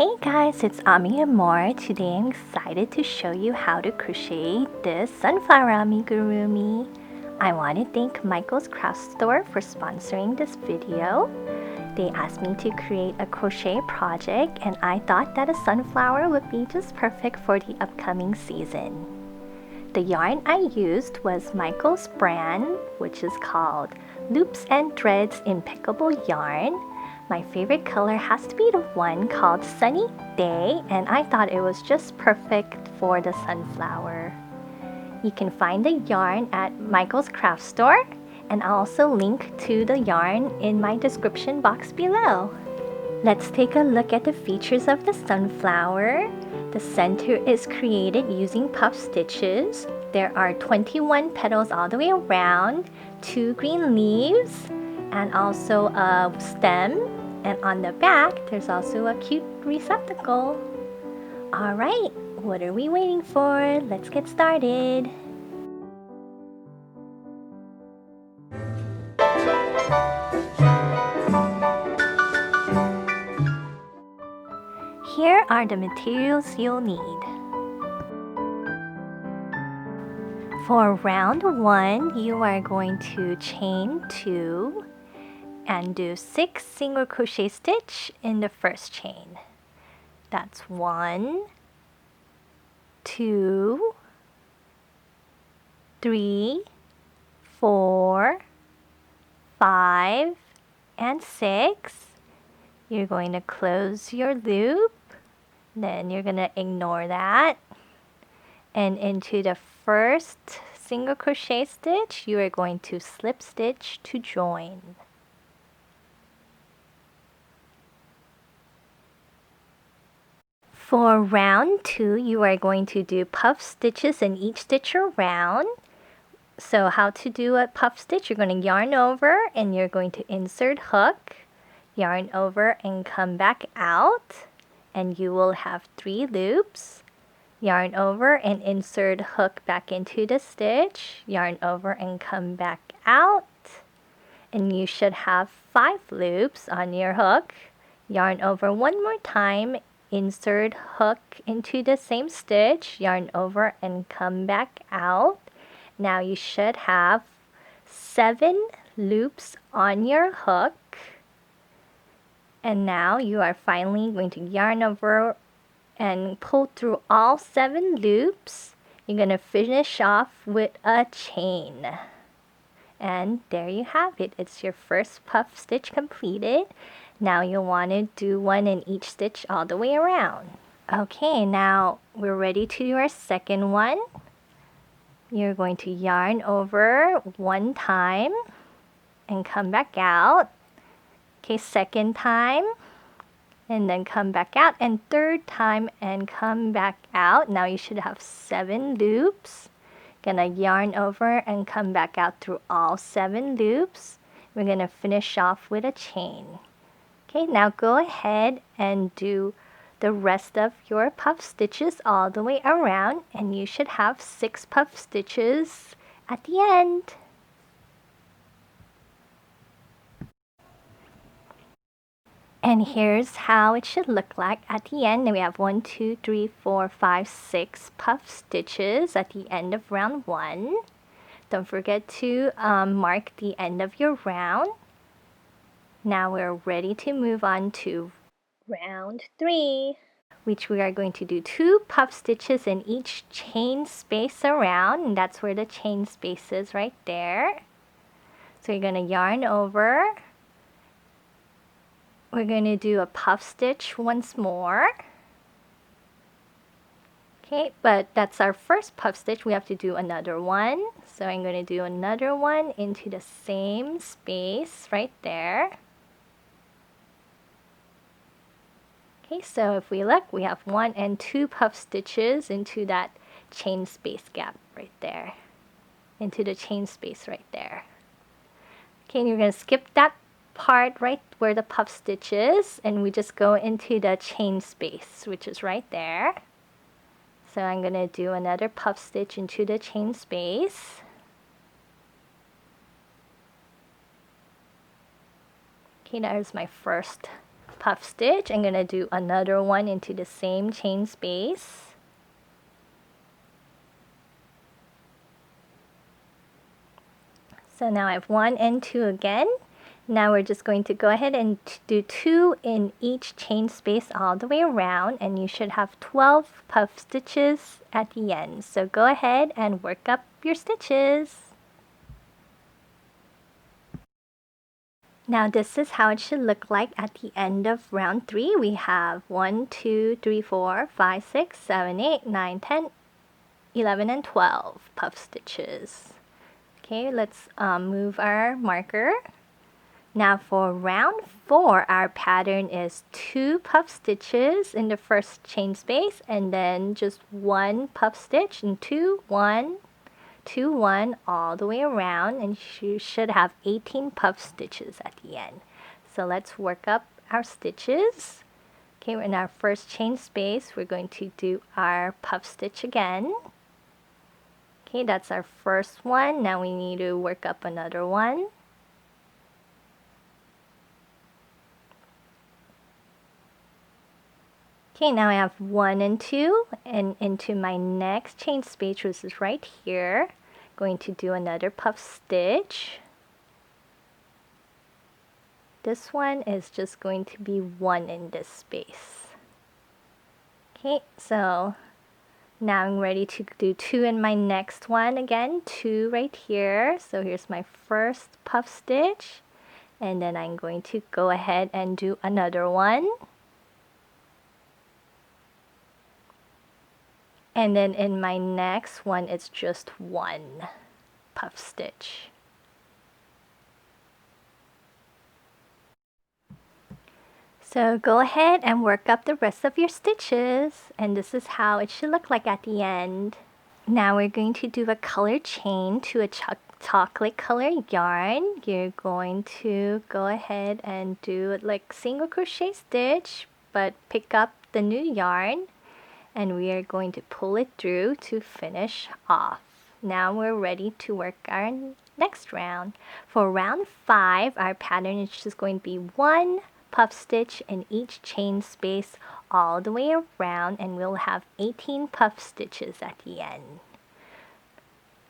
Hey guys, it's Amour. Today I'm excited to show you how to crochet this sunflower amigurumi. I want to thank Michael's Craft Store for sponsoring this video. They asked me to create a crochet project and I thought that a sunflower would be just perfect for the upcoming season. The yarn I used was Michael's brand, which is called Loops and Threads Impeccable Yarn. My favorite color has to be the one called Sunny Day, and I thought it was just perfect for the sunflower. You can find the yarn at Michael's Craft Store, and I'll also link to the yarn in my description box below. Let's take a look at the features of the sunflower. The center is created using puff stitches. There are 21 petals all the way around, 2 green leaves, and also a stem, and on the back there's also a cute receptacle. Alright, what are we waiting for? Let's get started. Here are the materials you'll need. For round 1, you are going to chain 2 and do 6 single crochet stitch in the first chain. That's 1, 2, 3, 4, 5, and 6. You're going to close your loop, then you're going to ignore that, and into the first single crochet stitch you are going to slip stitch to join. For round 2, you are going to do puff stitches in each stitch around. So how to do a puff stitch? You're going to yarn over and you're going to insert hook, yarn over and come back out, and you will have 3 loops. Yarn over and insert hook back into the stitch, yarn over and come back out, and you should have 5 loops on your hook. Yarn over one more time, insert hook into the same stitch, yarn over and come back out. Now you should have 7 loops on your hook. And now you are finally going to yarn over and pull through all 7 loops. You're going to finish off with a chain. And there you have it. It's your first puff stitch completed. Now you'll want to do one in each stitch all the way around. Okay, now we're ready to do our second one. You're going to yarn over one time and come back out. Okay, second time and then come back out, and third time and come back out. Now you should have 7 loops. Gonna yarn over and come back out through all 7 loops. We're gonna finish off with a chain. Okay, now go ahead and do the rest of your puff stitches all the way around, and you should have 6 puff stitches at the end. And here's how it should look like at the end. And we have 1, 2, 3, 4, 5, 6 puff stitches at the end of round 1. Don't forget to mark the end of your round. Now we're ready to move on to round 3, which we are going to do 2 puff stitches in each chain space around, and that's where the chain space is right there. So you're going to yarn over. We're going to do a puff stitch once more. Okay, but that's our first puff stitch. We have to do another one. So I'm going to do another one into the same space right there. Okay, so if we look, we have 1 and 2 puff stitches into that chain space gap right there. Into the chain space right there. Okay, and you're going to skip that part right where the puff stitch is, and we just go into the chain space, which is right there. So I'm going to do another puff stitch into the chain space. Okay, there's my first puff stitch. I'm going to do another one into the same chain space. So now I have 1 and 2 again. Now we're just going to go ahead and do 2 in each chain space all the way around, and you should have 12 puff stitches at the end. So go ahead and work up your stitches. Now this is how it should look like at the end of round 3. We have 1, 2, 3, 4, 5, 6, 7, 8, 9, 10, 11, and 12 puff stitches. Okay, let's move our marker. Now for round 4, our pattern is 2 puff stitches in the first chain space, and then just 1 puff stitch and 2, 1, 2, 1 all the way around, and you should have 18 puff stitches at the end. So let's work up our stitches. Okay, we're in our first chain space. We're going to do our puff stitch again. Okay, that's our first one. Now we need to work up another one. Okay, now I have 1 and 2, and into my next chain space, which is right here, going to do another puff stitch. This one is just going to be 1 in this space. Okay, so now I'm ready to do 2 in my next one again, 2 right here. So here's my first puff stitch, and then I'm going to go ahead and do another one. And then in my next one, it's just 1 puff stitch. So go ahead and work up the rest of your stitches, and this is how it should look like at the end. Now we're going to do a color chain to a chocolate color yarn. You're going to go ahead and do it like single crochet stitch, but pick up the new yarn, and we are going to pull it through to finish off. Now we're ready to work our next round. For round 5, our pattern is just going to be 1 puff stitch in each chain space all the way around, and we'll have 18 puff stitches at the end.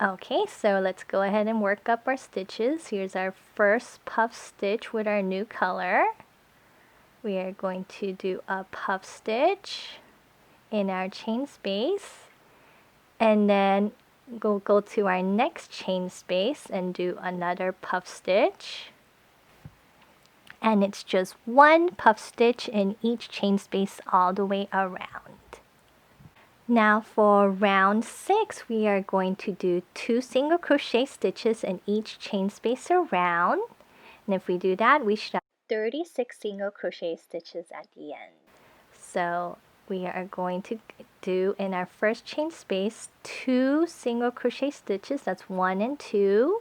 Okay, so let's go ahead and work up our stitches. Here's our first puff stitch with our new color. We are going to do a puff stitch in our chain space, and then go to our next chain space and do another puff stitch, and it's just 1 puff stitch in each chain space all the way around. Now for round 6, we are going to do 2 single crochet stitches in each chain space around, and if we do that, we should have 36 single crochet stitches at the end. So we are going to do in our first chain space 2 single crochet stitches, that's 1 and 2.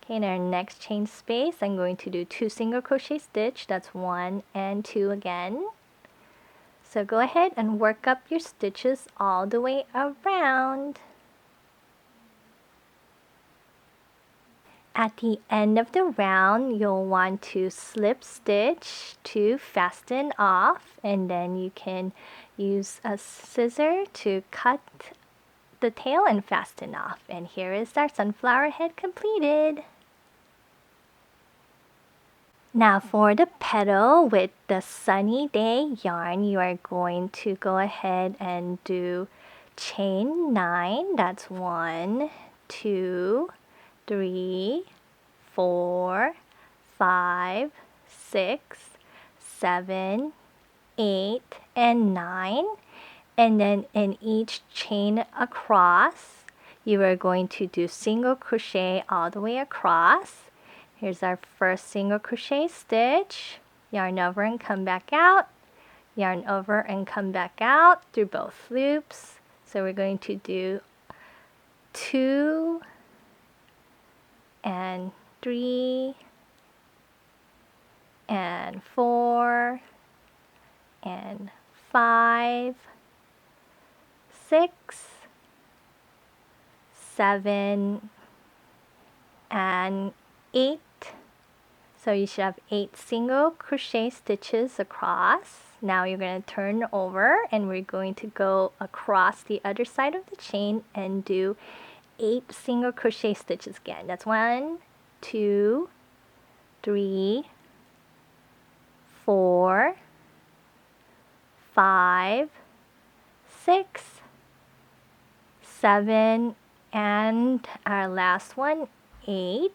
Okay, in our next chain space, I'm going to do 2 single crochet stitch, that's 1 and 2 again. So go ahead and work up your stitches all the way around. At the end of the round, you'll want to slip stitch to fasten off, and then you can use a scissor to cut the tail and fasten off. And here is our sunflower head completed. Now for the petal with the sunny day yarn, you are going to go ahead and do chain 9. That's 1, 2, 3, 4, 5, 6, 7, 8, and 9. And then in each chain across, you are going to do single crochet all the way across. Here's our first single crochet stitch, yarn over and come back out, yarn over and come back out through both loops. So we're going to do 2 and 3 and 4 and 5, 6, 7, and 8 So you should have 8 single crochet stitches across. Now you're going to turn over and we're going to go across the other side of the chain and do 8 single crochet stitches again. That's 1, 2, 3, 4, 5, 6, 7, and our last one, 8.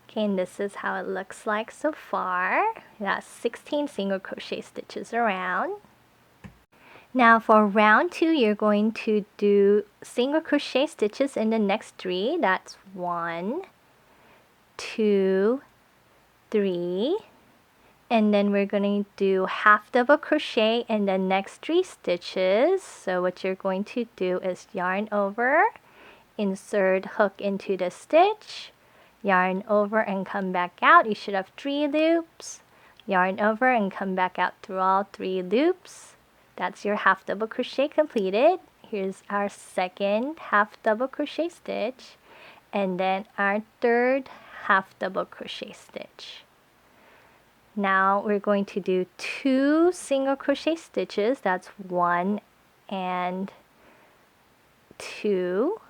Okay, and this is how it looks like so far. That's 16 single crochet stitches around. Now for round 2, you're going to do single crochet stitches in the next 3. That's 1, 2, 3. And then we're going to do half double crochet in the next 3 stitches. So what you're going to do is yarn over, insert hook into the stitch, yarn over and come back out. You should have 3 loops. Yarn over and come back out through all 3 loops. That's your half double crochet completed. Here's our second half double crochet stitch, and then our third half double crochet stitch. Now we're going to do 2 single crochet stitches. That's 1 and 2.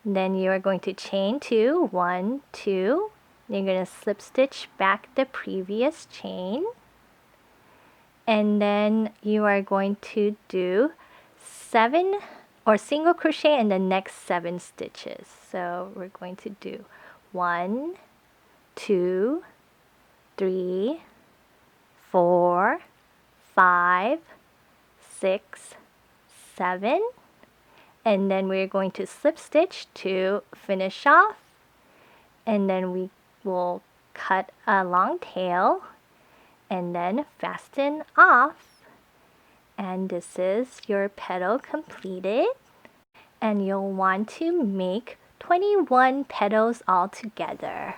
Then you are going to chain 2, 1, 2. You're going to slip stitch back the previous chain. And then you are going to do 7 or single crochet in the next 7 stitches. So we're going to do 1, 2, 3, 4, 5, 6, 7. And then we're going to slip stitch to finish off, and then we will cut a long tail and then fasten off, and this is your petal completed. And you'll want to make 21 petals all together.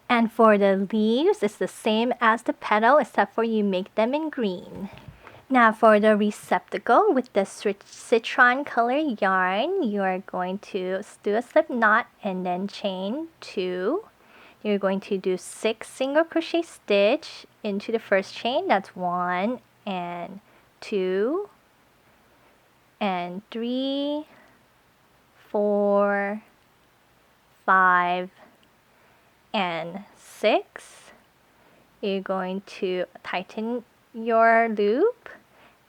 And for the leaves, it's the same as the petal except for you make them in green. Now for the receptacle with the Citron color yarn, you are going to do a slip knot and then chain 2. You're going to do 6 single crochet stitch into the first chain. That's 1 and 2 and 3, 4, 5, and 6. You're going to tighten your loop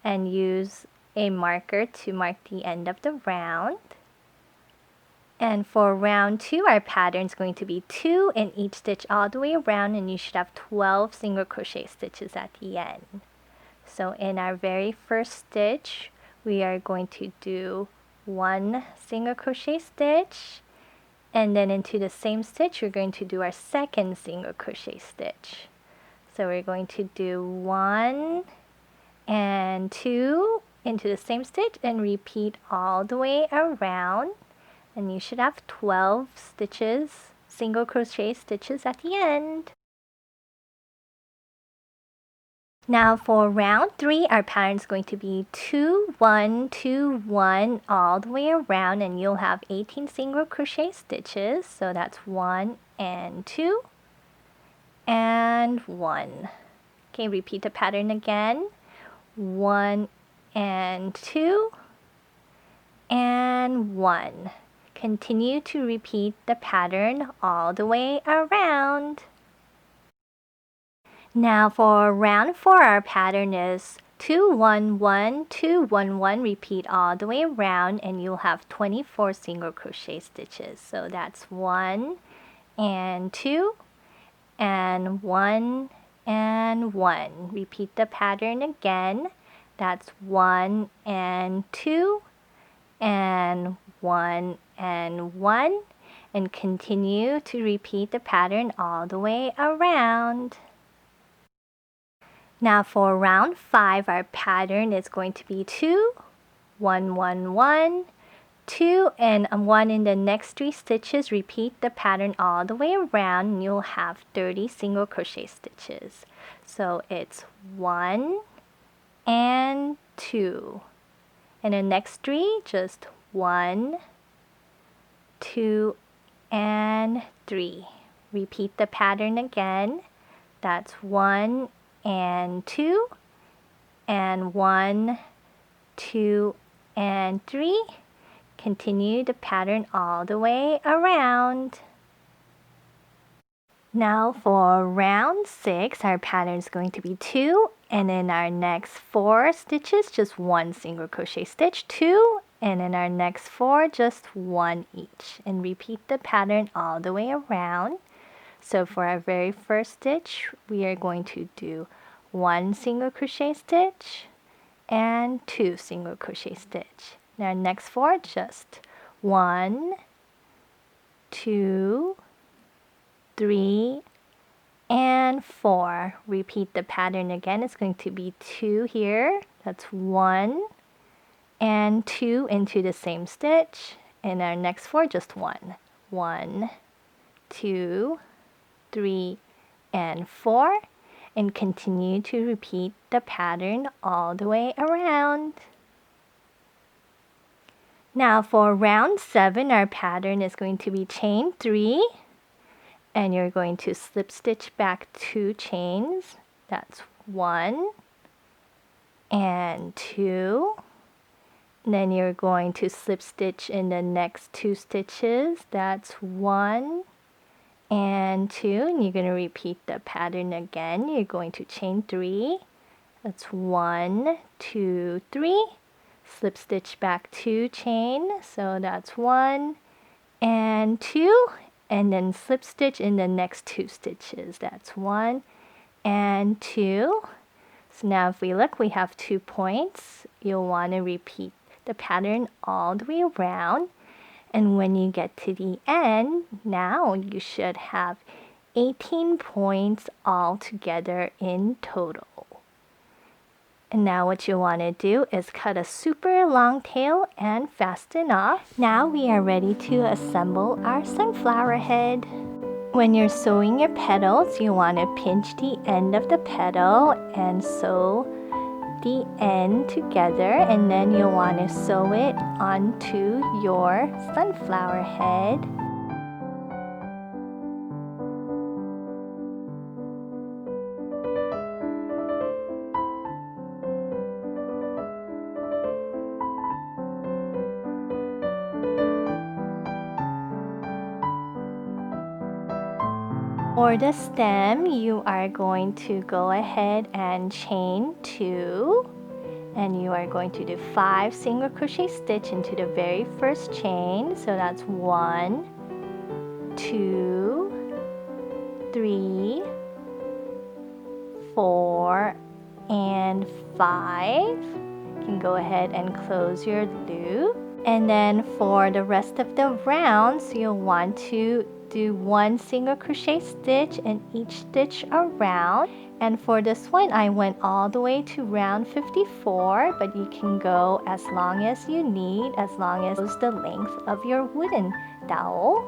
and use a marker to mark the end of the round. And for round 2, our pattern is going to be 2 in each stitch all the way around, and you should have 12 single crochet stitches at the end. So in our very first stitch, we are going to do 1 single crochet stitch, and then into the same stitch we're going to do our second single crochet stitch. So we're going to do 1 and 2 into the same stitch and repeat all the way around, and you should have 12 stitches, single crochet stitches at the end. Now for round 3, our pattern is going to be 2, 1, 2, 1 all the way around, and you'll have 18 single crochet stitches. So that's 1 and 2 and 1. Okay, repeat the pattern again. 1 and 2 and 1. Continue to repeat the pattern all the way around. Now for round 4, our pattern is 2, 1, 1, 2, 1, 1. Repeat all the way around, and you'll have 24 single crochet stitches. So that's 1 and 2 and 1 and 1. Repeat the pattern again. That's 1 and 2 and 1 and 1. And continue to repeat the pattern all the way around. Now for round 5, our pattern is going to be 2, 1, 1, 1, 2, and 1 in the next 3 stitches. Repeat the pattern all the way around, and you'll have 30 single crochet stitches. So it's 1 and 2. And the next 3, just 1, 2, and 3. Repeat the pattern again. That's 1 and 2 and 1, 2 and 3. Continue the pattern all the way around. Now for round 6, our pattern is going to be 2, and in our next 4 stitches, just 1 single crochet stitch, 2, and in our next 4, just 1 each. And repeat the pattern all the way around. So for our very first stitch, we are going to do 1 single crochet stitch and 2 single crochet stitch. In our next 4, just 1, 2, 3, and 4. Repeat the pattern again. It's going to be 2 here. That's 1 and 2 into the same stitch. In our next 4, just 1. 1, 2, 3, and 4. And continue to repeat the pattern all the way around. Now for round 7, our pattern is going to be chain 3. And you're going to slip stitch back 2 chains. That's 1 and 2. And then you're going to slip stitch in the next 2 stitches. That's 1 and 2. And you're going to repeat the pattern again. You're going to chain 3. That's 1, 2, 3. Slip stitch back 2 chain. So that's 1 and 2. And then slip stitch in the next 2 stitches. That's 1 and 2. So now if we look, we have 2 points. You'll want to repeat the pattern all the way around. And when you get to the end, now you should have 18 points all together in total. And now what you want to do is cut a super long tail and fasten off. Now we are ready to assemble our sunflower head. When you're sewing your petals, you want to pinch the end of the petal and sew the end together, and then you'll want to sew it onto your sunflower head. For the stem, you are going to go ahead and chain 2, and you are going to do 5 single crochet stitch into the very first chain. So that's 1, 2, 3, 4, and 5. You can go ahead and close your loop. And then for the rest of the rounds, you'll want to do 1 single crochet stitch in each stitch around. And for this one, I went all the way to round 54, but you can go as long as you need, as long as it's the length of your wooden dowel.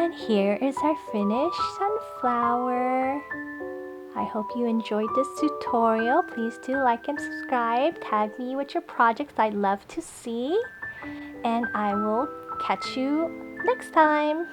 And here is our finished sunflower. I hope you enjoyed this tutorial. Please do like and subscribe. Tag me with your projects. I'd love to see. And I will catch you next time.